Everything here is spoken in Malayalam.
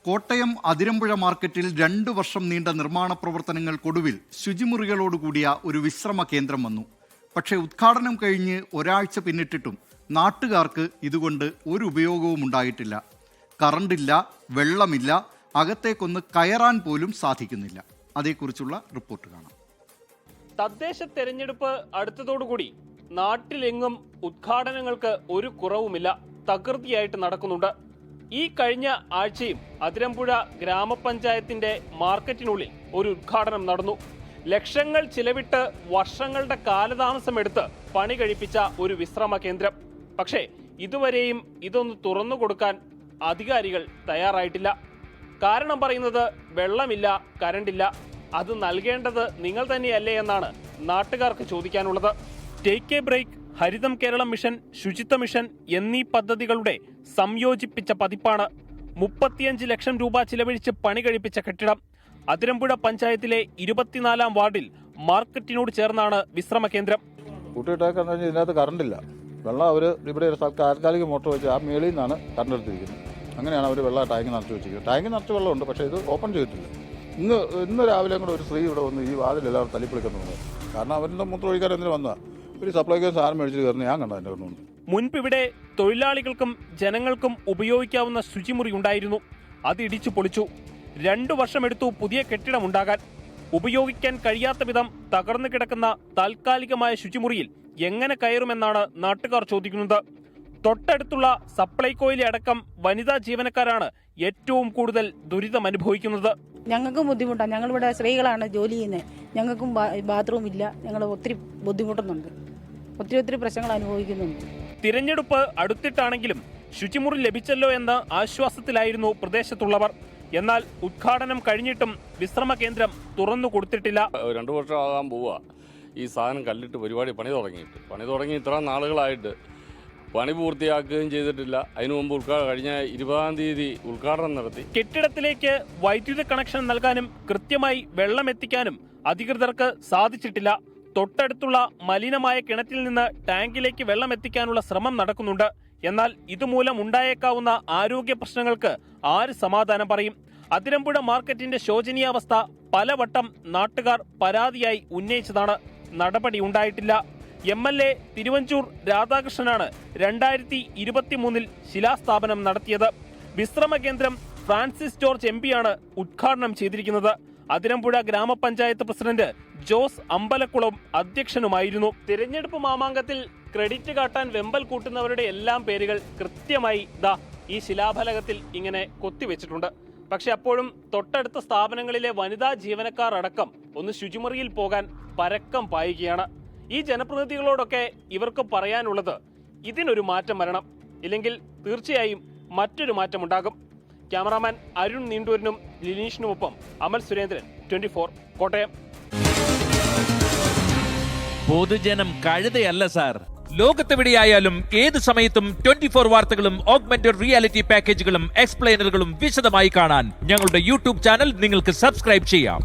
കോട്ടയം അതിരമ്പുഴ മാർക്കറ്റിൽ 2 വർഷം നീണ്ട നിർമ്മാണ പ്രവർത്തനങ്ങൾക്കൊടുവിൽ ശുചിമുറികളോടുകൂടിയ ഒരു വിശ്രമ കേന്ദ്രം വന്നു. പക്ഷേ ഉദ്ഘാടനം കഴിഞ്ഞ് ഒരാഴ്ച പിന്നിട്ടിട്ടും നാട്ടുകാർക്ക് ഇതുകൊണ്ട് ഒരു ഉപയോഗവും ഉണ്ടായിട്ടില്ല. കറണ്ടില്ല, വെള്ളമില്ല, അകത്തേക്കൊന്ന് കയറാൻ പോലും സാധിക്കുന്നില്ല. അതേക്കുറിച്ചുള്ള റിപ്പോർട്ട് കാണാം. തദ്ദേശ തെരഞ്ഞെടുപ്പ് അടുത്തതോടുകൂടി നാട്ടിലെങ്ങും ഉദ്ഘാടനങ്ങൾക്ക് ഒരു കുറവുമില്ല, തകൃതിയായിട്ട് നടക്കുന്നുണ്ട്. ഈ കഴിഞ്ഞ ആഴ്ചയും അതിരമ്പുഴ ഗ്രാമപഞ്ചായത്തിന്റെ മാർക്കറ്റിനുള്ളിൽ ഒരു ഉദ്ഘാടനം നടന്നു. ലക്ഷങ്ങൾ ചിലവിട്ട് വർഷങ്ങളുടെ കാലതാമസമെടുത്ത് പണി കഴിപ്പിച്ച ഒരു വിശ്രമ കേന്ദ്രം. പക്ഷേ ഇതുവരെയും ഇതൊന്ന് തുറന്നു കൊടുക്കാൻ അധികാരികൾ തയ്യാറായിട്ടില്ല. കാരണം പറയുന്നത് വെള്ളമില്ല, കരണ്ടില്ല. അത് നൽകേണ്ടത് നിങ്ങൾ തന്നെയല്ലേ എന്നാണ് നാട്ടുകാർക്ക് ചോദിക്കാനുള്ളത്. Take a break, Haritham Keralam mission, Suchitwa mission എന്നീ പദ്ധതികളുടെ സംയോജിപ്പിച്ച പതിപ്പാണ് 35 ലക്ഷം രൂപ ചിലവഴിച്ച് പണി കഴിപ്പിച്ച കെട്ടിടം. അതിരമ്പുഴ പഞ്ചായത്തിലെ 24-ാം വാർഡിൽ മാർക്കറ്റിനോട് ചേർന്നാണ് വിശ്രമ കേന്ദ്രം. കൂട്ടിയിട്ടേക്കാന്ന് ഇതിനകത്ത് കറണ്ടില്ല. വെള്ളം അവർ ഇവിടെ ഒരു താൽക്കാലിക മോട്ടോർ വെച്ച് ആ മേളിൽ നിന്നാണ് കറണ്ട് എടുത്തിരിക്കുന്നത്. അങ്ങനെയാണ് അവർ വെള്ളം ടാങ്ക് നിറച്ച് വെച്ചിരിക്കുന്നത്. ടാങ്ക് നിറച്ച് വെള്ളമുണ്ട്, പക്ഷേ ഇത് ഓപ്പൺ ചെയ്തിട്ടില്ല. ഇന്ന് രാവിലെ കൂടെ ഒരു സ്ത്രീ ഇവിടെ വന്ന് ഈ വാതിലെല്ലാവരും തല്ലിപ്പൊളിക്കുന്നുണ്ട്. കാരണം അവരുടെ മൂത്രം ഒഴിക്കാൻ എന്തിനു വന്നതാണ്. ഒരു സപ്ലൈക്കോ സാധനം മേടിച്ചിട്ട് കയറുന്ന ഞാൻ കണ്ടു. എൻ്റെ മുൻപ് ഇവിടെ തൊഴിലാളികൾക്കും ജനങ്ങൾക്കും ഉപയോഗിക്കാവുന്ന ശുചിമുറി ഉണ്ടായിരുന്നു. അത് ഇടിച്ചു പൊളിച്ചു. 2 വർഷമെടുത്തു പുതിയ കെട്ടിടം ഉണ്ടാകാൻ. ഉപയോഗിക്കാൻ കഴിയാത്ത വിധം തകർന്നു കിടക്കുന്ന താൽക്കാലികമായ ശുചിമുറിയിൽ എങ്ങനെ കയറുമെന്നാണ് നാട്ടുകാർ ചോദിക്കുന്നത്. തൊട്ടടുത്തുള്ള സപ്ലൈകോയിലെ അടക്കം വനിതാ ജീവനക്കാരാണ് ഏറ്റവും കൂടുതൽ ദുരിതം അനുഭവിക്കുന്നത്. ഞങ്ങൾക്കും ബുദ്ധിമുട്ടാണ്. ഞങ്ങളിവിടെ സ്ത്രീകളാണ് ജോലി ചെയ്യുന്നത്. ഞങ്ങൾക്കും ബാത്റൂം ഇല്ല. ഞങ്ങൾ ഒത്തിരി ബുദ്ധിമുട്ടുന്നുണ്ട്. ഒത്തിരി പ്രശ്നങ്ങൾ അനുഭവിക്കുന്നുണ്ട്. തിരഞ്ഞെടുപ്പ് അടുത്തിട്ടാണെങ്കിലും ശുചിമുറി ലഭിച്ചല്ലോ എന്ന ആശ്വാസത്തിലായിരുന്നു പ്രദേശത്തുള്ളവർ. എന്നാൽ ഉദ്ഘാടനം കഴിഞ്ഞിട്ടും വിശ്രമ കേന്ദ്രം തുറന്നു കൊടുത്തിട്ടില്ല. 2 വർഷം ആകാൻ പോവുക ഈ സാധനം കല്ലിട്ട് പണി തുടങ്ങി ഇത്ര നാളുകളായിട്ട് പണി പൂർത്തിയാക്കുകയും ചെയ്തിട്ടില്ല. അതിനു മുമ്പ് കഴിഞ്ഞ 20-ാം തീയതി ഉദ്ഘാടനം നടത്തി. കെട്ടിടത്തിലേക്ക് വൈദ്യുതി കണക്ഷൻ നൽകാനും കൃത്യമായി വെള്ളം എത്തിക്കാനും അധികൃതർക്ക് സാധിച്ചിട്ടില്ല. തൊട്ടടുത്തുള്ള മലിനമായ കിണറ്റിൽ നിന്ന് ടാങ്കിലേക്ക് വെള്ളം എത്തിക്കാനുള്ള ശ്രമം നടക്കുന്നുണ്ട്. എന്നാൽ ഇതുമൂലം ഉണ്ടായേക്കാവുന്ന ആരോഗ്യ പ്രശ്നങ്ങൾക്ക് ആര് സമാധാനം പറയും? അതിരമ്പുഴ മാർക്കറ്റിന്റെ ശോചനീയാവസ്ഥ പലവട്ടം നാട്ടുകാർ പരാതിയായി ഉന്നയിച്ചതാണ്. നടപടി ഉണ്ടായിട്ടില്ല. MLA തിരുവഞ്ചൂർ രാധാകൃഷ്ണനാണ് 2023-ൽ ശിലാസ്ഥാപനം നടത്തിയത്. വിശ്രമ കേന്ദ്രം ഫ്രാൻസിസ് ജോർജ് MP-യാണ് ഉദ്ഘാടനം ചെയ്തിരിക്കുന്നത്. അതിരമ്പുഴ ഗ്രാമപഞ്ചായത്ത് പ്രസിഡന്റ് ജോസ് അമ്പലക്കുളം അധ്യക്ഷനുമായിരുന്നു. തിരഞ്ഞെടുപ്പ് മാമാങ്കത്തിൽ ക്രെഡിറ്റ് കാട്ടാൻ വെമ്പൽ കൂട്ടുന്നവരുടെ എല്ലാം പേരുകൾ കൃത്യമായി ഈ ശിലാഫലകത്തിൽ ഇങ്ങനെ കൊത്തിവെച്ചിട്ടുണ്ട്. പക്ഷെ അപ്പോഴും തൊട്ടടുത്ത സ്ഥാപനങ്ങളിലെ വനിതാ ജീവനക്കാർ അടക്കം ഒന്ന് ശുചിമുറിയിൽ പോകാൻ പരക്കം പായുകയാണ്. ഈ ജനപ്രതിനിധികളോടൊക്കെ ഇവർക്ക് പറയാനുള്ളത് ഇതിനൊരു മാറ്റം വരണം, ഇല്ലെങ്കിൽ തീർച്ചയായും മറ്റൊരു മാറ്റമുണ്ടാകും. ക്യാമറാമാൻ അരുൺ നീണ്ടൂരിനും ലിനീഷിനുമൊപ്പം അമൽ സുരേന്ദ്രൻ, 24 കോട്ടയം. പൊതുജനം കഴുതയല്ല സാർ. ലോകത്തെവിടെയായാലും ഏത് സമയത്തും 24 വാർത്തകളും ഓഗ്മെന്റഡ് റിയാലിറ്റി പാക്കേജുകളും എക്സ്പ്ലെയിനറുകളും വിശദമായി കാണാൻ ഞങ്ങളുടെ YouTube ചാനൽ നിങ്ങൾക്ക് സബ്സ്ക്രൈബ് ചെയ്യാം.